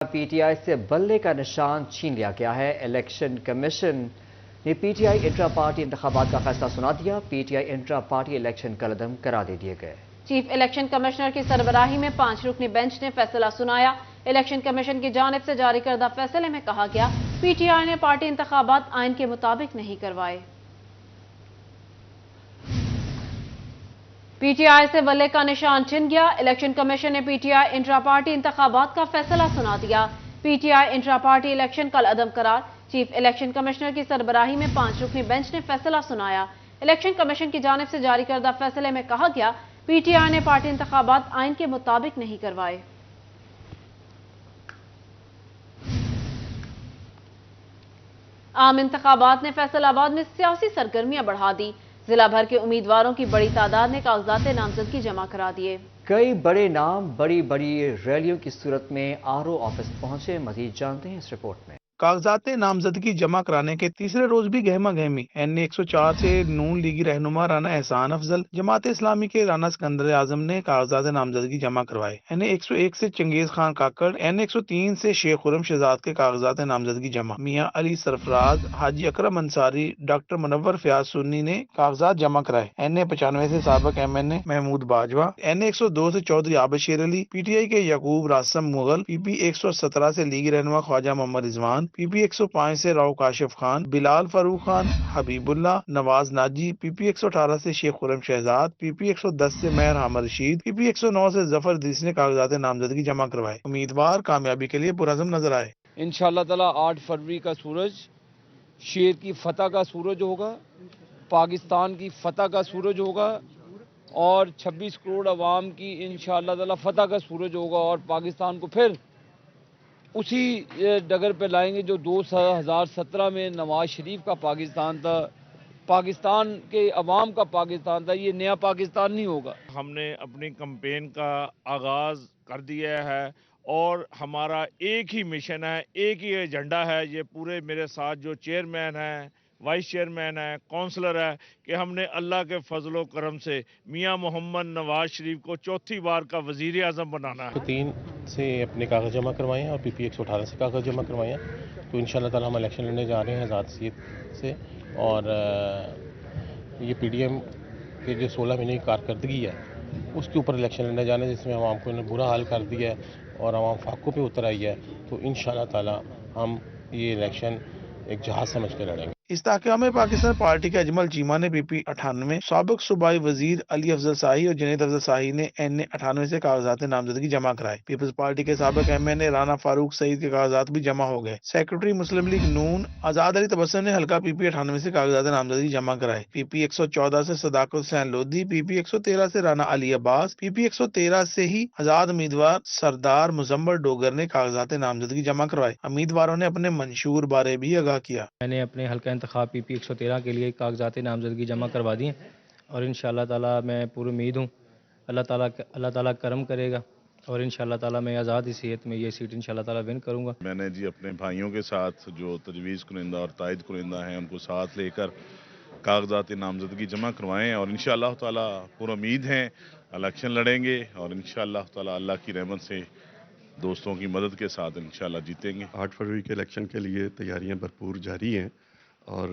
پی T آئی سے بلے کا نشان چھین لیا گیا ہے۔ الیکشن کمیشن نے P T I intra party انتخابات کا فیصلہ سنا دیا۔ P T I intra party election کالعدم قرار دے دیے گئے۔ چیف الیکشن کمشنر کی سربراہی میں 5 رکنی بینچ نے فیصلہ سنایا۔ الیکشن کمیشن کی جانب سے جاری کردہ فیصلے میں کہا گیا پی ٹی آئی نے پارٹی انتخابات آئین کے مطابق نہیں کروائے۔ پی ٹی آئی سے بلے کا نشان چھن گیا۔ الیکشن کمیشن نے P T I intra party انتخابات کا فیصلہ سنا دیا۔ P T I intra party election کالعدم قرار۔ چیف الیکشن کمشنر کی سربراہی میں 5 رکنی بینچ نے فیصلہ سنایا۔ الیکشن کمیشن کی جانب سے جاری کردہ فیصلے میں کہا گیا پی ٹی آئی نے پارٹی انتخابات آئین کے مطابق نہیں کروائے۔ عام انتخابات نے فیصل آباد میں سیاسی سرگرمیاں بڑھا دی۔ ضلع بھر کے امیدواروں کی بڑی تعداد نے کاغذات نامزدگی جمع کرا دیے۔ کئی بڑے نام بڑی ریلیوں کی صورت میں آر او آفس پہنچے۔ مزید جانتے ہیں اس رپورٹ میں۔ کاغذات نامزدگی جمع کرانے کے تیسرے روز بھی گہما گہمی۔ این اے 104 سے نون لیگی رہنما رانا احسان افضل، جماعت اسلامی کے رانا سکندر اعظم نے کاغذات نامزدگی جمع کروائے۔ این اے 101 سے چنگیز خان کاکڑ، این اے 103 سے شیخ خرم شہزاد کے کاغذات نامزدگی جمع۔ میاں علی سرفراز، حاجی اکرم انصاری، ڈاکٹر منور فیاض سنی نے کاغذات جمع کرائے۔ این اے 95 سے سابق ایم این اے محمود باجوہ، این اے 102 سے چودھری عابد شیر علی، پی ٹی آئی کے یعقوب راسم مغل، پی پی 117 سے لیگی رہنما خواجہ محمد رضوان، پی پی 105 سے راؤ کاشف خان، بلال فاروق خان، حبیب اللہ، نواز ناجی، پی پی 118 سے شیخ خرم شہزاد، پی پی 110 سے مہر حامد رشید، پی پی 109 سے ظفر ادریس نے کاغذات نامزدگی جمع کروائے۔ امیدوار کامیابی کے لیے پرعزم نظر آئے۔ انشاءاللہ تعالی 8 فروری کا سورج شیر کی فتح کا سورج ہوگا، پاکستان کی فتح کا سورج ہوگا اور 26 کروڑ عوام کی انشاءاللہ تعالی فتح کا سورج ہوگا، اور پاکستان کو پھر اسی ڈگر پہ لائیں گے جو 2017 میں نواز شریف کا پاکستان تھا، پاکستان کے عوام کا پاکستان تھا۔ یہ نیا پاکستان نہیں ہوگا۔ ہم نے اپنی کمپین کا آغاز کر دیا ہے اور ہمارا ایک ہی مشن ہے، ایک ہی ایجنڈا ہے۔ یہ پورے میرے ساتھ جو چیئرمین ہیں، وائس چیئرمین ہے، کونسلر ہے، کہ ہم نے اللہ کے فضل و کرم سے میاں محمد نواز شریف کو چوتھی بار کا وزیر اعظم بنانا ہے۔ 3 سے اپنے کاغذ جمع کروائے ہیں اور پی پی 118 سے کاغذ جمع کروائے ہیں، تو انشاءاللہ تعالی ہم الیکشن لڑنے جا رہے ہیں آزاد سیٹ سے، اور یہ پی ڈی ایم کے جو 16 مہینے کی کارکردگی ہے اس کے اوپر الیکشن لڑنے جانے ہیں، جس میں عوام کو انہوں نے برا حال کر دیا ہے اور عوام فاقوں پہ اتر آئی ہے، تو انشاءاللہ تعالی ہم یہ الیکشن ایک جہاد سمجھ کے لڑیں گے۔ استحکام پاکستان پارٹی کے اجمل چیمہ نے پی پی 98، سابق صوبائی وزیر علی افضل شاہی اور جنید افضل شاہی نے این اے 98 سے کاغذات نامزدگی جمع کرائے۔ پیپلز پارٹی کے سابق ایم این اے رانا فاروق سعید کے کاغذات بھی جمع ہو گئے۔ سیکرٹری مسلم لیگ نون آزاد علی تبسم نے حلقہ پی پی 98 سے کاغذات نامزدگی جمع کرائے۔ پی پی 114 سے صداقت حسین لودھی، پی پی 113 سے رانا علی عباس، پی پی 113 سے ہی آزاد امیدوار سردار مزمل ڈوگر نے کاغذات نامزدگی جمع کروائے۔ امیدواروں نے اپنے منشور بارے بھی آگاہ کیا۔ میں نے اپنے حلقہ انتخاب پی پی 113 کے لیے کاغذات نامزدگی جمع کروا دی ہیں، اور انشاءاللہ تعالی میں پوری امید ہوں اللہ تعالی کرم کرے گا، اور انشاءاللہ تعالی میں آزاد حیثیت میں یہ سیٹ انشاءاللہ تعالی ون کروں گا۔ میں نے اپنے بھائیوں کے ساتھ جو تجویز کنندہ اور تائید کنندہ ہیں ان کو ساتھ لے کر کاغذات نامزدگی جمع کروائے ہیں، اور انشاءاللہ تعالی پر امید ہیں الیکشن لڑیں گے، اور انشاءاللہ تعالی اللہ کی رحمت سے دوستوں کی مدد کے ساتھ انشاءاللہ جیتیں گے۔ 8 فروری کے الیکشن کے لیے تیاریاں بھرپور جاری ہیں، اور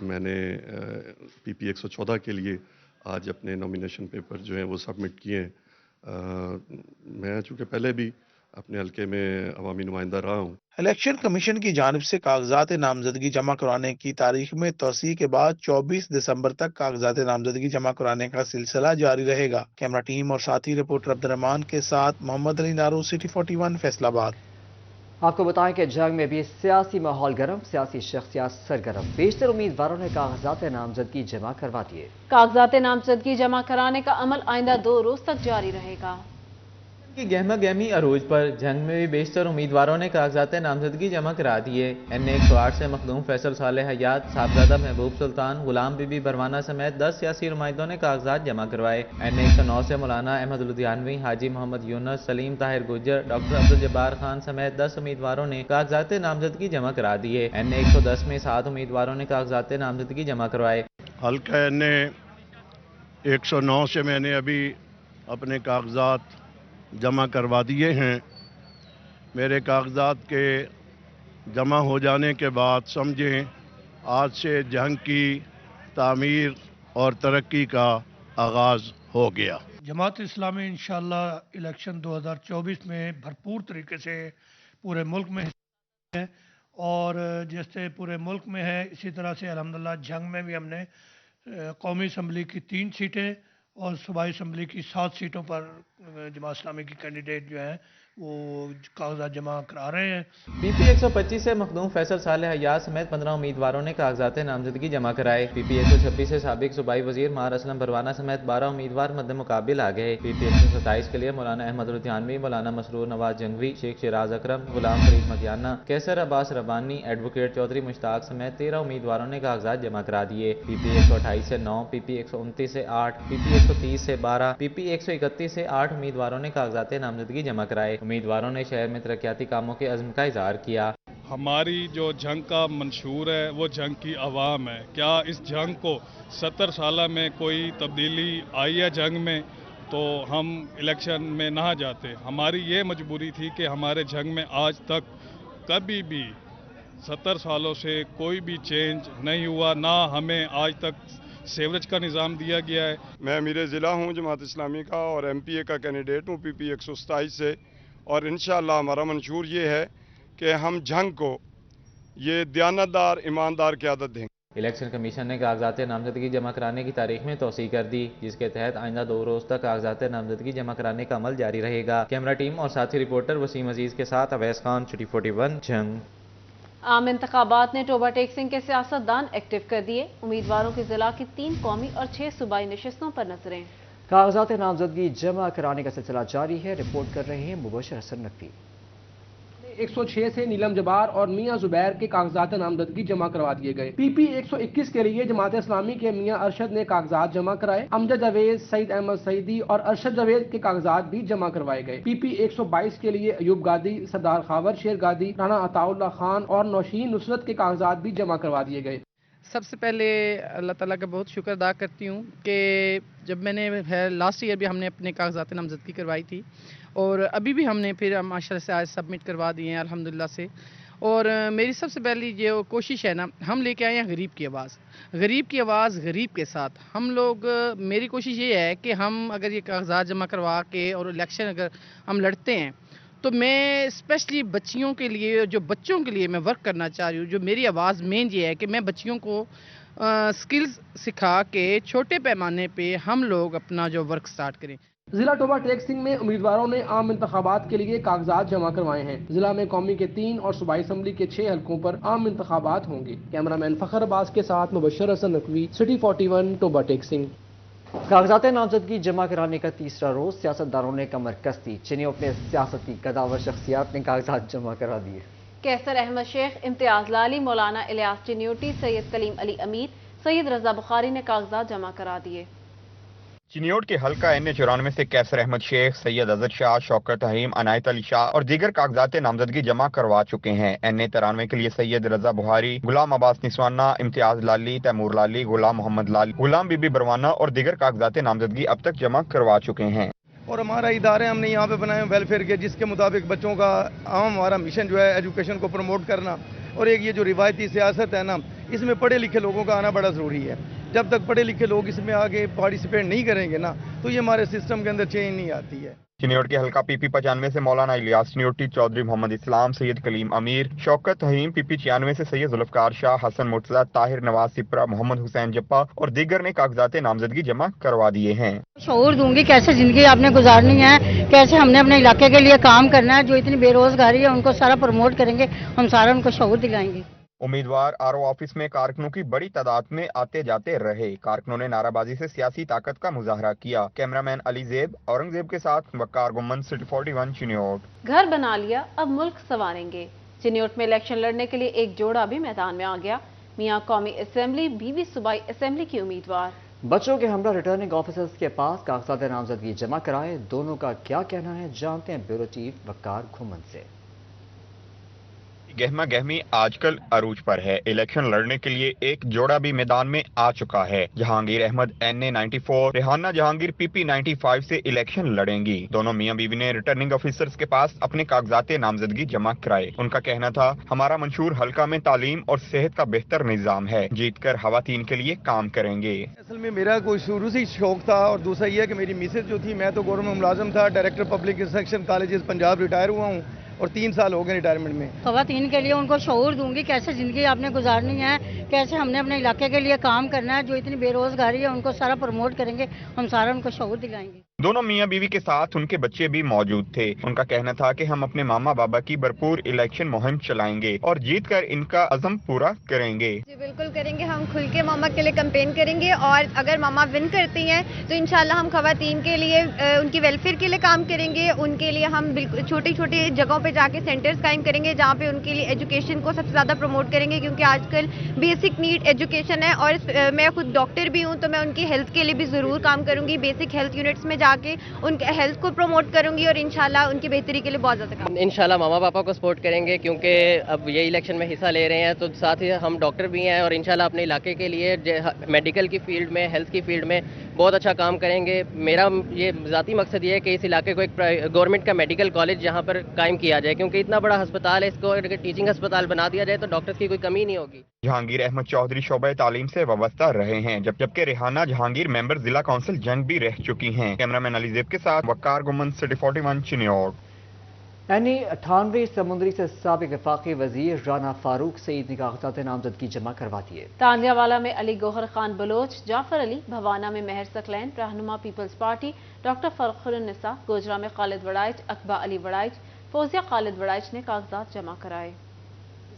میں نے پی پی 114 کے لیے آج اپنے نامینیشن پیپر جو ہیں وہ سبمٹ کیے ہیں۔ میں چونکہ پہلے بھی اپنے حلقے میں عوامی نمائندہ رہا ہوں۔ الیکشن کمیشن کی جانب سے کاغذات نامزدگی جمع کرانے کی تاریخ میں توسیع کے بعد 24 دسمبر تک کاغذات نامزدگی جمع کرانے کا سلسلہ جاری رہے گا۔ کیمرہ ٹیم اور ساتھی رپورٹر عبد الرحمان کے ساتھ محمد علی نارو، سٹی 41، فیصل آباد۔ آپ کو بتائیں کہ جنگ میں بھی سیاسی ماحول گرم، سیاسی شخصیات سرگرم۔ بیشتر امیدواروں نے کاغذات نامزدگی جمع کروا دیے۔ کاغذات نامزدگی جمع کرانے کا عمل آئندہ 2 روز تک جاری رہے گا۔ کی گہما گہمی عروج پر جنگ میں بھی بیشتر امیدواروں نے کاغذات نامزدگی جمع کرا دیے۔ این اے 108 سے مخدوم فیصل صالح حیات، صاحبزادہ محبوب سلطان، غلام بی بی بروانہ سمیت 10 سیاسی نمائندوں نے کاغذات جمع کروائے۔ این اے 109 سے مولانا احمد لدھیانوی، حاجی محمد یونس، سلیم طاہر گجر، ڈاکٹر عبدالجبار خان سمیت 10 امیدواروں نے کاغذات نامزدگی جمع کرا دیے۔ این اے 110 میں 7 امیدواروں نے کاغذات نامزدگی جمع کروائے۔ حلقہ این اے 109 سے میں نے ابھی اپنے کاغذات جمع کروا دیے ہیں۔ मेरे कागजात के जमा हो जाने के बाद समझें आज से जंग की तामीर और तरक्की का आगाज़ हो गया। जमात इस्लामी इंशाअल्लाह इलेक्शन 2024 में भरपूर तरीके से पूरे मुल्क में है, और जैसे पूरे मुल्क में है इसी तरह से अल्हम्दुलिल्लाह जंग में भी हमने कौमी असम्बली की 3 सीटें और सूबाई असम्बली की 7 सीटों पर जमात इस्लामी की कैंडिडेट जो हैं वो कागजात जमा करा रहे हैं। PP 125 से मखदूम फैसल सालेह हयात समेत 15 उम्मीदवारों ने कागजात नामजदगी जमा कराए। PP 126 से साबिक सूबाई वजीर मार असलम भरवाना समेत 12 उम्मीदवार मद्दे मुकाबिल आ गए। PP 127 के लिए मौलाना अहमद लुधियानवी, मौलाना मसरूर नवाज जंगवी, शेख शिराज अकरम, गुलाम फरीद मतियाना, कैसर अब्बास रबानी, एडवोकेट चौधरी मुश्ताक समेत 13 उम्मीदवारों ने कागजात जमा करा दिए। PP 128 से 9, PP 129 से 8, PP 130 से 12, PP 131 से 8 उम्मीदवारों ने कागजात नामजदगी जमा कराए। उम्मीदवारों ने शहर में तरक्याती कामों के अज़्म का इज़हार किया। हमारी जो जंग का मंशूर है वो जंग की आवाम है। क्या इस जंग को 70 साल में कोई तब्दीली आई है जंग में, तो हम इलेक्शन में ना जाते। हमारी ये मजबूरी थी कि हमारे जंग में आज तक कभी भी 70 सालों से कोई भी चेंज नहीं हुआ, ना हमें आज तक सेवरेज का निज़ाम दिया गया है। मैं अमीर ज़िला हूँ जमात इस्लामी का और MPA का कैंडिडेट हूँ PP 127 से, और इंशाअल्लाह हमारा मंशूर ये है कि हम जंग को ये दयानतदार ईमानदार क़यादत देंगे। इलेक्शन कमीशन ने कागजात नामजदगी जमा कराने की तारीख में तोसी कर दी, जिसके तहत आइंदा 2 रोज़ तक कागजात नामजदगी जमा कराने का अमल जारी रहेगा। कैमरा टीम और साथी रिपोर्टर वसीम अजीज के साथ अवैस खान, सिटी 41 जंग। आम इंतखाबात ने टोबा टेक्सिंग के सियासतदान एक्टिव कर दिए। उम्मीदवारों की जिला की 3 कौमी और 6 सूबाई नशिस्तों पर नजरें। कागजात नामजदगी जमा कराने का सिलसिला जारी है। रिपोर्ट कर रहे हैं मुबशर हसन नकवी। 106 से नीलम जबार और मियां जुबैर के कागजात नामजदगी जमा करवा दिए गए। PP 121 के लिए जमात इस्लामी के मियां अरशद ने कागजात जमा कराए। अमजद जावेद, सईद अहमद सईदी और अरशद जावेद के कागजात भी जमा करवाए गए। PP 122 के लिए अयूब गादी, सरदार खावर शेर गादी, राना अताउल्ला खान और नौशीन नुसरत के कागजात भी जमा करवा दिए गए। सबसे पहले अल्लाह ताला का बहुत शुक्र अदा करती हूँ कि जब मैंने लास्ट ईयर भी हमने अपने कागजात नामजदगी करवाई थी और अभी भी हमने फिर माशाल्लाह से आज सबमिट करवा दिए हैं अल्हम्दुलिल्लाह से। और मेरी सबसे पहली जो कोशिश है ना, हम लेके आए हैं गरीब की आवाज़, गरीब की आवाज़ गरीब के साथ। हम लोग, मेरी कोशिश ये है कि हम अगर ये कागजात जमा करवा के और इलेक्शन अगर हम लड़ते हैं तो मैं स्पेशली बच्चियों के लिए, जो बच्चों के लिए मैं वर्क करना चाह रही हूँ। जो मेरी आवाज़ मेन ये है कि मैं बच्चियों को स्किल्स सिखा के छोटे पैमाने पे हम लोग अपना जो वर्क स्टार्ट करें। जिला टोबा टेक्सिंग में उम्मीदवारों ने आम इंतखाबात के लिए कागजात जमा करवाए हैं। जिला में कौमी के 3 और सूबाई असम्बली के 6 हलकों पर आम इंतखाबात होंगे। कैमरामैन फखर अब्बास के साथ मुबशर हसन नकवी, सिटी 41 टोबा टेक्सिंग। कागजात नामजदगी जमा कराने का तीसरा रोज सियासतदानों ने कमर कस्ती। चीनियों अपने सियासती कदावर शख्सियात ने कागजात जमा करा दिए। कैसर अहमद शेख, इम्तियाज लाली, मौलाना इलियास चिन्योटी, सैयद कलीम अली अमीर, सैयद रजा बुखारी ने कागजात जमा करा दिए। चिन्योट के हल्का NA94 से कैसर अहमद शेख, सैयद अजहर शाह, शौकत हकीम, अनायत अली शाह और दीगर कागजात नामजदगी जमा करवा चुके हैं। NA93 के लिए सैयद रजा बुहारी, गुलाम अब्बास निस्वाना, इम्तियाज लाली, तैमूर लाली, गुलाम मोहम्मद लाली, गुलाम बीबी बरवाना और दीगर कागजात नामजदगी अब तक जमा करवा चुके हैं। और हमारा इदारे हमने यहाँ पे बनाए वेलफेयर के, जिसके मुताबिक बच्चों का हमारा मिशन जो है एजुकेशन को प्रमोट करना। और एक ये जो रिवायती सियासत है ना, इसमें पढ़े लिखे लोगों का आना बड़ा ज़रूरी है। जब तक पढ़े लिखे लोग इसमें आगे पार्टिसिपेट नहीं करेंगे ना, तो ये हमारे सिस्टम के अंदर चेंज नहीं आती है। चिन्योट के हल्का PP 95 से मौलाना इलियास चिन्योटी, चौधरी मोहम्मद इस्लाम, सैयद कलीम अमीर, शौकत हकीम, PP 96 से सैयद जुल्फकार शाह, हसन मुर्तजा, ताहिर नवाज सिपरा, मोहम्मद हुसैन जप्पा और दीगर ने कागजात नामजदगी जमा करवा दिए हैं। शऊर दूंगी कैसे जिंदगी आपने गुजारनी है, कैसे हमने अपने इलाके के लिए काम करना है। जो इतनी बेरोजगारी है उनको सारा प्रमोट करेंगे, हम सारा उनको शऊर दिलाएंगे। उम्मीदवार RO ऑफिस में कारकुनों की बड़ी तादाद में आते जाते रहे। कारकुनों ने नाराबाजी से सियासी ताकत का मुजाहरा किया। कैमरामैन अली ज़ेब, औरंगजेब के साथ वक्कार गुम्मन, सिटी 41 चिन्योट। घर बना लिया, अब मुल्क संवारेंगे। चिन्योट में इलेक्शन लड़ने के लिए एक जोड़ा भी मैदान में आ गया। मियां कौमी असेंबली, बीवी सूबाई असेंबली की उम्मीदवार। बच्चों के हमरा रिटर्निंग ऑफिसर्स के पास कागजात नामजदगी जमा कराए। दोनों का क्या कहना है, जानते हैं ब्यूरो चीफ वक्कार घुमन से। गहमा गहमी आजकल अरूज पर है। इलेक्शन लड़ने के लिए एक जोड़ा भी मैदान में आ चुका है। जहांगीर अहमद NA 94, रेहाना जहांगीर PP 95 से इलेक्शन लड़ेंगी। दोनों मियां बीवी ने रिटर्निंग ऑफिसर्स के पास अपने कागजात नामजदगी जमा कराए। उनका कहना था, हमारा मंशूर हल्का में तालीम और सेहत का बेहतर निजाम है, जीतकर खवातीन के लिए काम करेंगे। असल में मेरा कोई शुरू से शौक था, और दूसरा ये है कि मेरी मिसेज जो थी, मैं तो गवर्नमेंट मुलाजिम था, director public instruction colleges Punjab retire हुआ हूँ और 3 साल हो गए रिटायरमेंट में। खवातीन के लिए उनको शऊर दूंगी, कैसे ज़िंदगी आपने गुजारनी है, कैसे हमने अपने इलाके के लिए काम करना है। जो इतनी बेरोजगारी है उनको सारा प्रमोट करेंगे, हम सारा उनको शऊर दिलाएंगे। दोनों मियां बीवी के साथ उनके बच्चे भी मौजूद थे। उनका कहना था कि हम अपने मामा बाबा की भरपूर इलेक्शन मुहिम चलाएंगे और जीतकर इनका अज़म पूरा करेंगे। जी बिल्कुल करेंगे, हम खुल के मामा के लिए कैंपेन करेंगे और अगर मामा विन करती हैं तो इंशाल्लाह हम खवातीन के लिए उनकी वेलफेयर के लिए काम करेंगे। उनके लिए हम बिल्कुल छोटी छोटी जगहों पे जाके सेंटर्स कायम करेंगे जहाँ पे उनके लिए एजुकेशन को सबसे ज़्यादा प्रमोट करेंगे, क्योंकि आजकल बेसिक नीड एजुकेशन है। और मैं खुद डॉक्टर भी हूँ तो मैं उनकी हेल्थ के लिए भी ज़रूर काम करूँगी। बेसिक हेल्थ यूनिट्स में जाके उनके हेल्थ को प्रमोट करूंगी और इंशाल्लाह उनकी बेहतरी के लिए बहुत ज़्यादा काम। इंशाल्लाह मामा पापा को सपोर्ट करेंगे, क्योंकि अब ये इलेक्शन में हिस्सा ले रहे हैं, तो साथ ही हम डॉक्टर भी हैं और इंशाल्लाह अपने इलाके के लिए मेडिकल की फील्ड में, हेल्थ की फील्ड में बहुत अच्छा काम करेंगे। मेरा ये ज़ाती मकसद ये है कि इस इलाके को एक गवर्नमेंट का मेडिकल कॉलेज यहाँ पर कायम किया जाए, क्योंकि इतना बड़ा अस्पताल है, इसको अगर टीचिंग अस्पताल बना दिया जाए तो डॉक्टर्स की कोई कमी नहीं होगी। जहांगीर अहमद चौधरी शोबा तालीम से वाबस्ता रहे हैं, जबकि रेहाना जहांगीर मेंबर जिला काउंसिल जंग भी रह चुकी हैं। कैमरामैन अली ज़ेब के साथ वकार गुमन, सिटी 41 चिन्योट। NA 98 समुंदरी से साबिक वफाकी वजीर राना फारूक सईद ने कागजात नामजदगी जमा करवा दिए। तांदियावाला में अली गौहर खान बलोच, जाफर अली, भवाना में महर सकलैन, रहनुमा पीपल्स पार्टी डॉक्टर फरखुन्निसा, गोजरा में खालिद वड़ाइच, अकबा अली वड़ाइच, फौजिया खालिद वड़ाइच ने कागजात जमा कराए।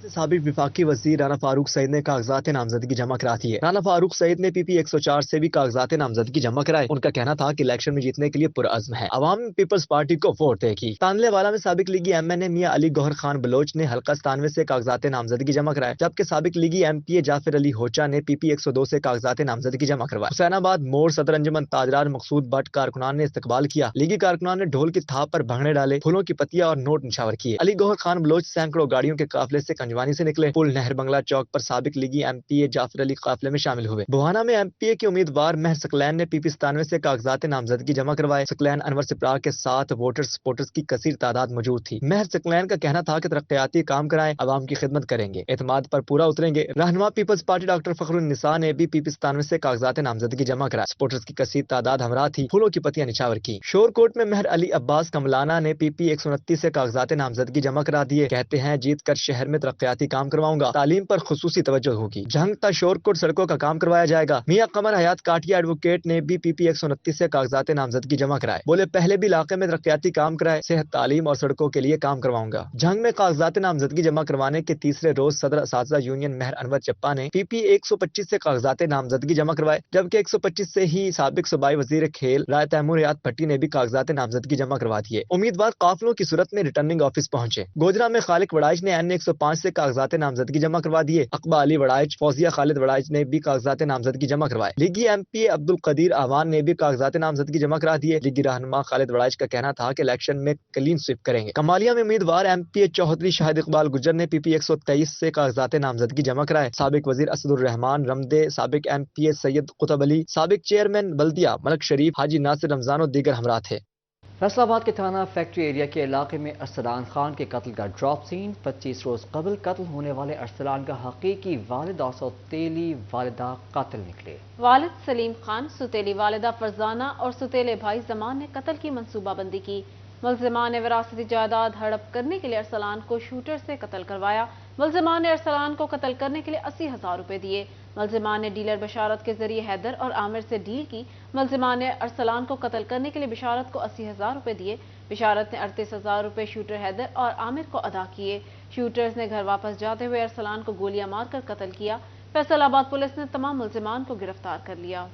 साबिक विफाकी वजीर राना फारूक सईद ने कागजात नामजदगी जमा करा दी है। राना फारूक सईद ने PP 104 से भी कागजात नामजदगी जमा कराए। उनका कहना था कि इलेक्शन में जीतने के लिए पुरअज़्म है, अवाम पीपल्स पार्टी को वोट देगी। तांदलेवाला में साबिक लीगी MNA मियां अली गौहर खान बलोच ने हल्का 97 से कागजात नामजदगी जमा कराए, जबकि साबिक लीगी MPA जाफर अली होचा ने PP 102 से कागजात नामजदगी जमा करवाए। हुसैनाबाद मोड़ सदर अंजुमन ताजरार मकसूद भट्ट कारकुनान ने इस्तकबाल किया। लीगी कारकुनान ने ढोल की थाप पर भंगड़े डाले, फूलों की पत्तियां और नोट निछावर किए। अली गौहर खान बलोच सैकड़ों गाड़ियों के काफिले से कंजवानी से निकले। पुल नहर बंगला चौक पर साबिक लीगी MPA जाफर अली काफिले में शामिल हुए। बुहाना में MPA के उम्मीदवार महर सकलैन ने PP 97 से कागजात नामजदगी जमा करवाए। सकलैन अनवर सिप्रा के साथ वोटर्स सपोर्टर्स की कसीर तादाद मौजूद थी। महर सकलैन का कहना था कि तरक्याती काम कराएं, अवाम की खिदमत करेंगे, एतमाद पर पूरा उतरेंगे। रहनुमा पीपल्स पार्टी डॉक्टर फखरुन्निसा ने भी PP 97 से कागजात नामजदगी जमा कराए। सपोर्टर्स की कसीर तादाद हमरा थी, फूलों की पत्तियां निछावर की। शोरकोट में महर अली अब्बास कमलाना ने PP 129 से कागजात नामजदगी जमा करा दिए। कहते हैं जीत कर शहर में तरक्याती काम करवाऊंगा, तालीम पर खुसूसी तवज्जो होगी। जंग ता शोरकोट सड़कों का काम करवाया जाएगा। मियां कमर हयात काटिया एडवोकेट ने भी PP 129 से कागजात नामजदगी जमा कराए। बोले पहले भी इलाके में तरक्याती काम कराए, सेहत तालीम और सड़कों के लिए काम करवाऊंगा। जंग में कागजात नामजदगी जमा करवाने के तीसरे रोज सदर असातिज़ा यूनियन महर अनवर चप्पा ने PP 125 से कागजात नामजदगी जमा करवाए, जबकि 125 से ही साबिक सूबाई वजीर खेल राय तैमूर हयात भट्टी ने भी कागजात नामजदगी जमा करवा दिए। उम्मीदवार काफिलों की सूरत में रिटर्निंग ऑफिस पहुंचे। गोजरा में खालिक वड़ाइच ने NA 105 से कागजात नामजदगी जमा करवा दिए। अकबा अली वड़ाइच, फौजिया खालिद वड़ाइच ने भी कागजात नामजदगी जमा करवाए। लीगी MPA अब्दुल कदीर आवान ने भी कागजात नामजदगी जमा करा दिए। लीगी रहनुमा खालिद वड़ाइच का कहना था कि इलेक्शन में क्लीन स्वीप करेंगे। कमालिया में उम्मीदवार MPA चौधरी शाहिद इकबाल गुज्जर ने PP 123 से कागजात नामजदगी जमा कराए। साबिक वजीर असदुर रहमान रमदे, साबिक MPA सैयद कुतुब अली, साबिक चेयरमैन बल्दिया मलक शरीफ, हाजी नासिर रमजान और दीगर हमरा थे। फैसलाबाद के थाना फैक्ट्री एरिया के इलाके में अरसलान खान के कत्ल का ड्रॉप सीन। 25 रोज कबल कत्ल होने वाले अरसलान का हकीकी वालिद और सौतेली वालिदा कातिल निकले। वालिद सलीम खान, सुतेली वालिदा फरजाना और सुतेले भाई जमान ने कत्ल की मंसूबाबंदी की। मुल्जिमान ने विरासती जायदाद हड़प करने के लिए अरसलान को शूटर से कत्ल करवाया। मुल्जिमान ने अरसलान को कत्ल करने के लिए 80,000 रुपए दिए। मुल्जिमान ने डीलर बशारत के जरिए हैदर और आमिर से डील की। मुल्जिमान ने अरसलान को कत्ल करने के लिए बशारत को 80,000 रुपए दिए। बशारत ने 38,000 रुपए शूटर हैदर और आमिर को अदा किए। शूटर्स ने घर वापस जाते हुए अरसलान को गोलियां मारकर कत्ल किया। फैसलाबाद पुलिस ने तमाम मुल्जिमान को गिरफ्तार कर लिया।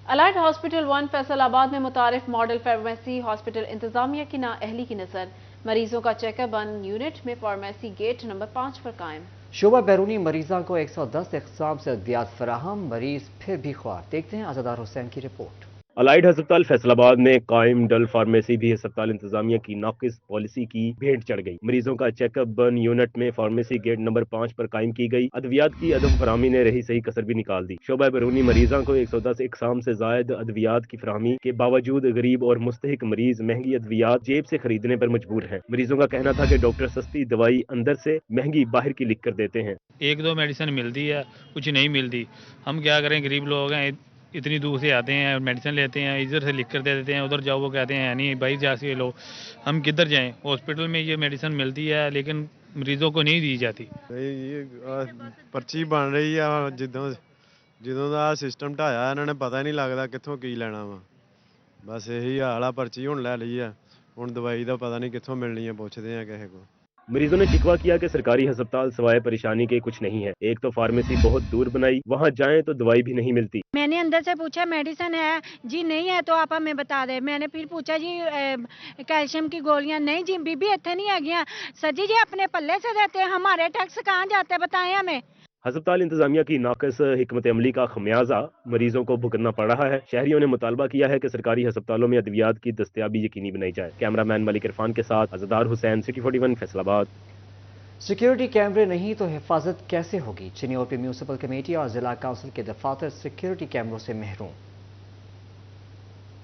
अलाइड हॉस्पिटल 1 फैसलाबाद में मुतारिफ मॉडल फार्मेसी हॉस्पिटल इंतजामिया की नाअहली की नजर। मरीजों का चेकअप 1 यूनिट में फार्मेसी गेट नंबर 5 पर कायम। शोबा बैरूनी मरीजों को 110 इक़साम से अद्वियात फराहम, मरीज फिर भी ख्वार। देखते हैं आज़ादार हुसैन की रिपोर्ट। अललाइड हस्पताल फैसलाबाद में कायम डल फार्मेसी भी हस्पताल इंतजामिया की नाकिस पॉलिसी की भेंट चढ़ गई। मरीजों का चेकअप बर्न यूनिट में फार्मेसी गेट नंबर 5 पर कायम की गई। अद्वियात की अदम फरामी ने रही सही कसर भी निकाल दी। शोबा बैरूनी मरीजों को 110 इकसाम से जायद अद्वियात की फराहमी के बावजूद गरीब और मुस्तहिक मरीज महंगी अद्वियात जेब से खरीदने पर मजबूर हैं। मरीजों का कहना था कि डॉक्टर सस्ती दवाई अंदर से महंगी बाहर की लिख कर देते हैं। 1-2 मेडिसिन मिलती है, कुछ नहीं मिलती। हम क्या करें, गरीब लोग हैं, इतनी दूर से आते हैं, मेडिसिन लेते हैं, इधर से लिख कर दे देते हैं, उधर जाओ वो कहते हैं नहीं बाहर जा से लो। हम किधर जाएं? हॉस्पिटल में ये मेडिसिन मिलती है लेकिन मरीजों को नहीं दी जाती। ये पर्ची बन रही है, ਜਦੋਂ ਦਾ ਸਿਸਟਮ ਢਾਇਆ ਇਹਨਾਂ ਨੇ ਪਤਾ ਨਹੀਂ ਲੱਗਦਾ ਕਿੱਥੋਂ ਕੀ ਲੈਣਾ ਵਾ। ਬਸ ਇਹੀ ਹਾਲ ਆ, ਪਰਚੀ ਹੁਣ ਲੈ ਲਈ ਆ, ਹੁਣ ਦਵਾਈ ਦਾ ਪਤਾ ਨਹੀਂ ਕਿੱਥੋਂ ਮਿਲਣੀ ਹੈ, ਪੁੱਛਦੇ ਆ ਕਿਸੇ ਕੋ। मरीजों ने शिकवा किया कि सरकारी अस्पताल सवाए परेशानी के कुछ नहीं है। एक तो फार्मेसी बहुत दूर बनाई, वहाँ जाएं तो दवाई भी नहीं मिलती। मैंने अंदर से पूछा मेडिसिन है जी, नहीं है तो आप हमें बता दें। मैंने फिर पूछा जी कैल्शियम की गोलियां, नहीं जी बीबी इतने नहीं आ गया। सर जी अपने पल्ले से देते हैं, हमारे टैक्स कहाँ जाते हैं बताएं हमें। अस्पताल इंतजामिया की नाकस हिकमत अमली का खमियाजा मरीजों को भुगतना पड़ रहा है। शहरियों ने मुतालबा किया है कि सरकारी अस्पतालों में अद्वियात की दस्तयाबी यकीनी बनाई जाए। कैमरामैन मलिक इरफान के साथ अज़दार हुसैन, सिटी 41 फैसलाबाद। सिक्योरिटी कैमरे नहीं तो हिफाजत कैसे होगी? चिन्योर पे म्यूनसिपल कमेटी और जिला काउंसिल के दफातर सिक्योरिटी कैमरों से महरूम।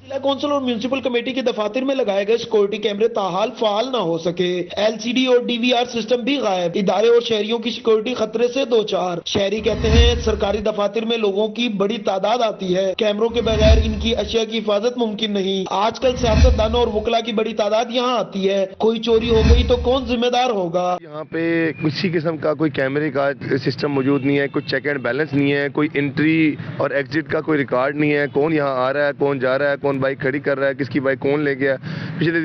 जिला कौंसिल और म्यूनसिपल कमेटी के दफातर में लगाए गए सिक्योरिटी कैमरे ताहाल फाल ना हो सके। एलसीडी और डीवीआर सिस्टम भी गायब। इदारे और शहरियों की सिक्योरिटी खतरे से दो चार। शहरी कहते हैं सरकारी दफातर में लोगों की बड़ी तादाद आती है, कैमरों के बगैर इनकी अशिया की हिफाजत मुमकिन नहीं। आजकल सियासतदानों और वकला की बड़ी तादाद यहाँ आती है, कोई चोरी हो गई तो कौन जिम्मेदार होगा? यहाँ पे किसी किस्म का कोई कैमरे का सिस्टम मौजूद नहीं है, कुछ चेक एंड बैलेंस नहीं है, कोई एंट्री और एग्जिट का कोई रिकॉर्ड नहीं है, कौन यहाँ आ रहा है, कौन जा रहा है, कौन बाइक खड़ी कर रहा है, किसकी बाइक कौन ले गया। पिछले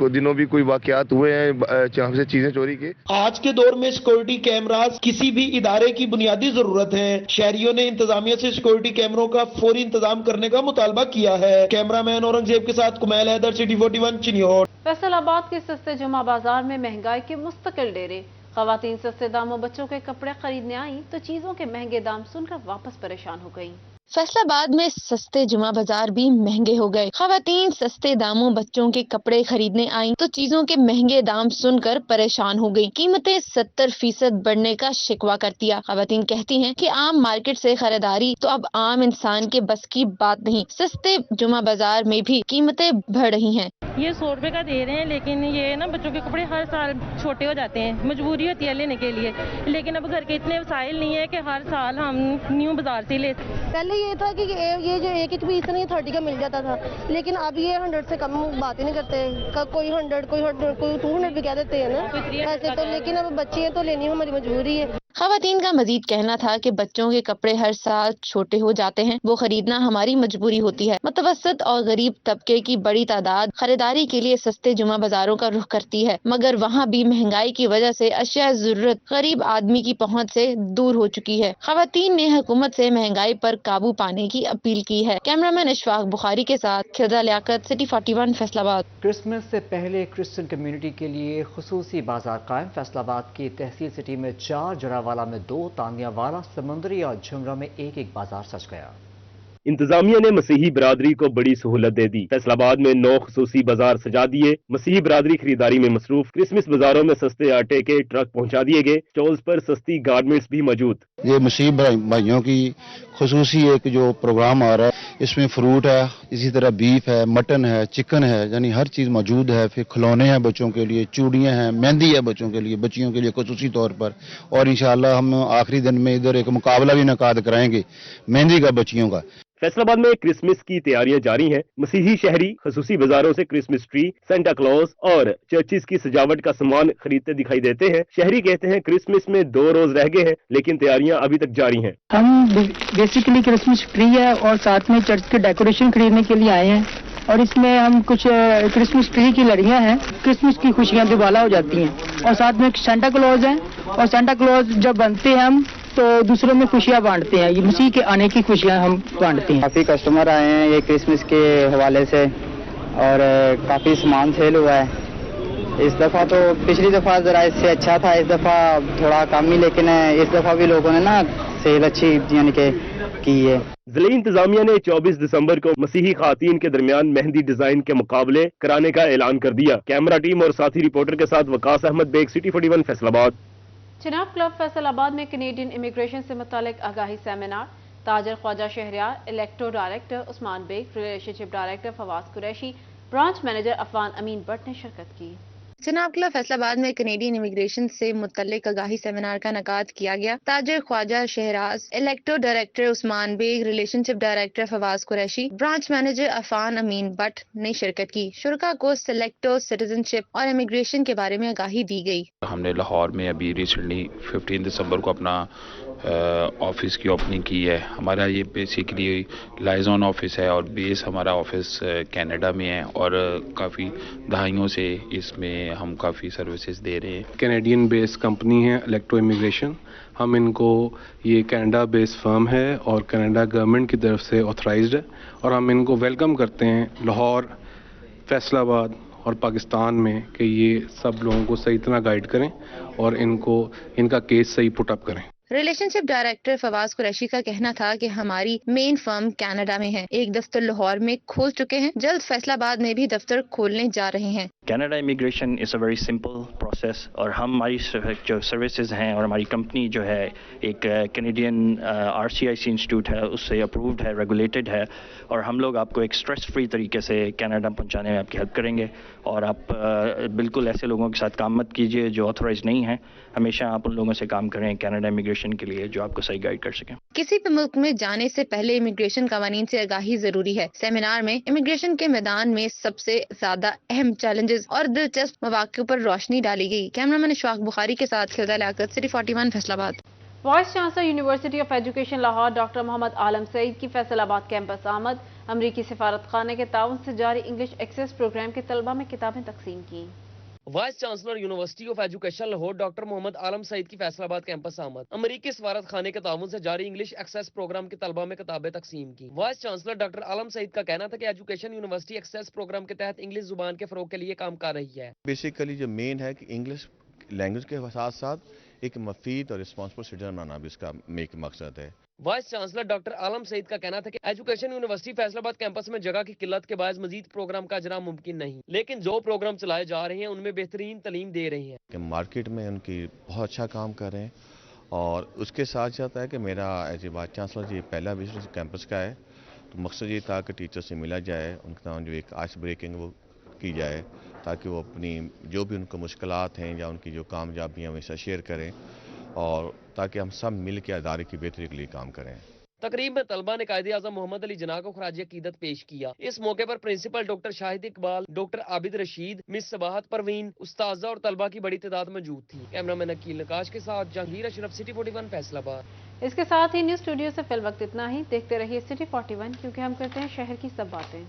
दिनों भी कोई वाकयात हुए हैं जहाँ से चीजें चोरी की। आज के दौर में सिक्योरिटी कैमरास किसी भी इदारे की बुनियादी जरूरत है। शहरियों ने इंतजामिया से सिक्योरिटी कैमरों का फौरी इंतजाम करने का मुतालबा किया है। कैमरामैन औरंगजेब के साथ कुमैल हैदर, सिटी 41 चिन्योर। फैसलाबाद के सस्ते जुमा बाजार में महंगाई के मुस्तकिल डेरे। खवातीन सस्ते दामों बच्चों के कपड़े खरीदने आई तो चीजों के महंगे दाम सुनकर वापस परेशान हो गई। फैसलाबाद में सस्ते जुमा बाजार भी महंगे हो गए। खवातीन सस्ते दामों बच्चों के कपड़े खरीदने आई तो चीजों के महंगे दाम सुनकर परेशान हो गई। कीमतें 70% बढ़ने का शिकवा कर दिया। खवातीन कहती हैं कि आम मार्केट से खरीदारी तो अब आम इंसान के बस की बात नहीं। सस्ते जुमा बाजार में भी कीमतें बढ़ रही हैं। ये 100 रुपए का दे रहे हैं, लेकिन ये ना बच्चों के कपड़े हर साल छोटे हो जाते हैं, मजबूरी होती है लेने के लिए। लेकिन अब घर के इतने वसाइल नहीं है कि हर साल हम न्यू बाजार से ले। पहले ये था कि ये जो एक पीस नहीं 30 का मिल जाता था, लेकिन अब ये 100 से कम बात ही नहीं करते। कोई 100 कोई 200 भी कह देते हैं ना ऐसे तो। लेकिन अब बच्चे हैं तो लेनी हमारी मजबूरी है। खवातीन का मजीद कहना था कि बच्चों के कपड़े हर साल छोटे हो जाते हैं, वो खरीदना हमारी मजबूरी होती है। मुतवसत और गरीब तबके की बड़ी तादाद खरीदारी के लिए सस्ते जुमा बाजारों का रुख करती है, मगर वहाँ भी महंगाई की वजह से अशिया जरूरत गरीब आदमी की पहुँच से दूर हो चुकी है। खवातीन ने हुकूमत से महंगाई पर काबू पाने की अपील की है। कैमरामैन अशफाक बुखारी के साथ खिलदा लियाकत, सिटी 41 फैसलाबाद। क्रिसमस से पहले क्रिश्चियन कम्युनिटी के लिए खुसूसी बाजार कायम। फैसलाबाद की तहसील सिटी में 4, जरावाला में 2, तानियावाला, समंदरी और झुमरा में एक बाजार सज गया। इंतजामिया ने मसीही बरादरी को बड़ी सहूलत दे दी। फैसलाबाद में 9 खुसूसी बाजार सजा दिए। मसीही बरादरी खरीदारी में मसरूफ। क्रिसमस बाजारों में सस्ते आटे के ट्रक पहुंचा दिए गए। स्टॉल्स पर सस्ती गारमेंट्स भी मौजूद। ये मसीही भाइयों की खुसूसी एक जो प्रोग्राम आ रहा है, इसमें फ्रूट है, इसी तरह बीफ है, मटन है, चिकन है, यानी हर चीज मौजूद है। फिर खिलौने हैं बच्चों के लिए, चूड़ियां हैं, मेहंदी है बच्चों के लिए, बच्चियों के लिए खुसूसी तौर पर। और इंशाल्लाह हम आखिरी दिन में इधर एक मुकाबला भी इनेकाद कराएंगे मेहंदी का बच्चियों का। फैसलाबाद में क्रिसमस की तैयारियां जारी हैं। मसीही शहरी खसूसी बाजारों से क्रिसमस ट्री, सेंटा क्लॉज और चर्चिस की सजावट का सामान खरीदते दिखाई देते हैं। शहरी कहते हैं क्रिसमस में 2 रोज रह गए हैं, लेकिन तैयारियां अभी तक जारी हैं। हम बेसिकली क्रिसमस ट्री है और साथ में चर्च के डेकोरेशन खरीदने के लिए आए हैं, और इसमें हम कुछ क्रिसमस ट्री की लड़ियां हैं, क्रिसमस की खुशियां दुबाला हो जाती हैं। और साथ में सेंटा क्लॉज है, और सेंटा क्लॉज जब बनते हैं हम तो दूसरों में खुशियां बांटते हैं। ये मसीह के आने की खुशियां हम बांटते हैं। काफ़ी कस्टमर आए हैं ये क्रिसमस के हवाले से, और काफ़ी सामान सेल हुआ है इस दफ़ा। तो पिछली दफ़ा ज़रा इससे अच्छा था, इस दफ़ा थोड़ा कम ही, लेकिन इस दफ़ा भी लोगों ने ना सेल अच्छी यानी कि की है। जिले इंतजामिया ने 24 दिसंबर को मसीही खातीन के दरमियान मेहंदी डिजाइन के मुकाबले कराने का ऐलान कर दिया। कैमरा टीम और साथी रिपोर्टर के साथ वकास अहमद बेग, सिटी 41 फैसलाबाद। चिनाब क्लब फैसलाबाद में कैनेडियन इमिग्रेशन से मुतालिक आगाही सेमिनार। ताजर ख्वाजा शहरियार, इलेक्टो director Usman Baig, relationship director Fawaz Qureshi, branch manager Affan Amin Bhatt ने शिरकत की। चिनाब क्लब फैसलाबाद में कैनेडियन इमिग्रेशन से मुतल्लिक आगाही सेमिनार का इनेकाद किया गया। ताजर ख्वाजा शहराज, इलेक्टो director Usman Baig, relationship director Fawaz Qureshi, branch manager Affan Amin Bhatt ने शिरकत की। शुरका को सिलेक्टो, सिटीजनशिप और इमिग्रेशन के बारे में आगाही दी गई। हमने लाहौर में अभी रिसेंटली 15 दिसंबर को अपना ऑफिस की ओपनिंग की है। हमारा ये बेसिकली लाइजॉन ऑफिस है और बेस हमारा ऑफिस कनाडा में है और काफ़ी दहाइयों से इसमें हम काफ़ी सर्विसेज दे रहे हैं। कैनेडियन बेस्ड कंपनी है इलेक्टो इमिग्रेशन। हम इनको, ये कनाडा बेस्ड फर्म है और कनाडा गवर्नमेंट की तरफ से ऑथराइज्ड है और हम इनको वेलकम करते हैं लाहौर, फैसलाबाद और पाकिस्तान में कि ये सब लोगों को सही तरह गाइड करें और इनका केस सही पुट अप करें। रिलेशनशिप डायरेक्टर फवाज कुरैशी का कहना था कि हमारी मेन फर्म कनाडा में है। एक दफ्तर लाहौर में खोल चुके हैं, जल्द फैसलाबाद में भी दफ्तर खोलने जा रहे हैं। Canada immigration is a very simple process और हमारी जो सर्विसेज हैं और हमारी कंपनी जो है एक कैनेडियन RCIC इंस्टीट्यूट है, उससे अप्रूव्ड है, रेगुलेटेड है और हम लोग आपको एक स्ट्रेस फ्री तरीके से कनाडा पहुंचाने में आपकी हेल्प करेंगे। और आप बिल्कुल ऐसे लोगों के साथ काम मत कीजिए जो ऑथराइज नहीं है। हमेशा आप उन लोगों से काम करें कनाडा इमिग्रेशन के लिए जो आपको सही गाइड कर सकें। किसी भी मुल्क में जाने से पहले इमिग्रेशन कानून से आगाही जरूरी है। सेमिनार में इमिग्रेशन के मैदान में सबसे ज्यादा अहम चैलेंजेस और दिलचस्प मौक़ों पर रोशनी डाली गई। कैमरामैन इशफाक बुखारी के साथ खिलदा Liaquat, city 41 Faisalabad. Vice chancellor university of education Lahore doctor Mohammad Alam Saeed की फैसलाबाद कैंपस आमद। अमरीकी सिफारत खाने के ताउन से जारी इंग्लिश एक्सेस प्रोग्राम के तलबा में किताबें तकसीम की। Vice chancellor university of education Lahore doctor Mohammad Alam Saeed की फैसलाबाद कैंपस आमद। अमरीकी सफारत खाने के ताउन से जारी इंग्लिश एक्सेस प्रोग्राम के तलबा में किताबें तकसीम की। वाइस चांसलर डॉक्टर आलम सईद का कहना था कि एजुकेशन यूनिवर्सिटी एक्सेस प्रोग्राम के तहत इंग्लिश जुबान के फरोग के लिए काम कर रही है। बेसिकली जो मेन है कि इंग्लिश लैंग्वेज के साथ साथ एक मफीद और रिस्पॉन्सिबल सिटीजन बनाना भी इसका मेक मकसद है। वाइस चांसलर डॉक्टर आलम सईद का कहना था कि एजुकेशन यूनिवर्सिटी फैसलाबाद कैंपस में जगह की किल्लत के बायस मजीद प्रोग्राम का इजरा मुमकिन नहीं, लेकिन जो प्रोग्राम चलाए जा रहे हैं उनमें बेहतरीन तालीम दे रहे हैं कि मार्केट में उनकी बहुत अच्छा काम कर रहे हैं। और उसके साथ साथ है कि मेरा एज ए वाइस चांसलर जी पहला विजिट कैंपस का है, तो मकसद ये था कि टीचर से मिला जाए, उनका जो एक आइस ब्रेकिंग वो की जाए ताकि वो अपनी जो भी उनको मुश्किलात हैं या उनकी जो कामयाबियाँ हमेशा शेयर करें और ताकि हम सब मिल के अदारे की बेहतरी के लिए काम करें। तकरीब में तलबा ने कायदे आज़म मोहम्मद अली जिन्ना को खराज अकीदत पेश किया। इस मौके पर principal doctor Shahid Iqbal, doctor Abid Rashid, miss Sabahat Parveen, उस्ताजा और तलबा की बड़ी तादाद मौजूद थी। कैमरामैन अकील नकाश के साथ जहांगीर अशरफ, सिटी 41 फैसलाबाद। इसके साथ ही न्यूज स्टूडियो से फिल वक्त इतना ही। देखते रहिए सिटी 41 क्योंकि हम करते हैं शहर की सब बातें।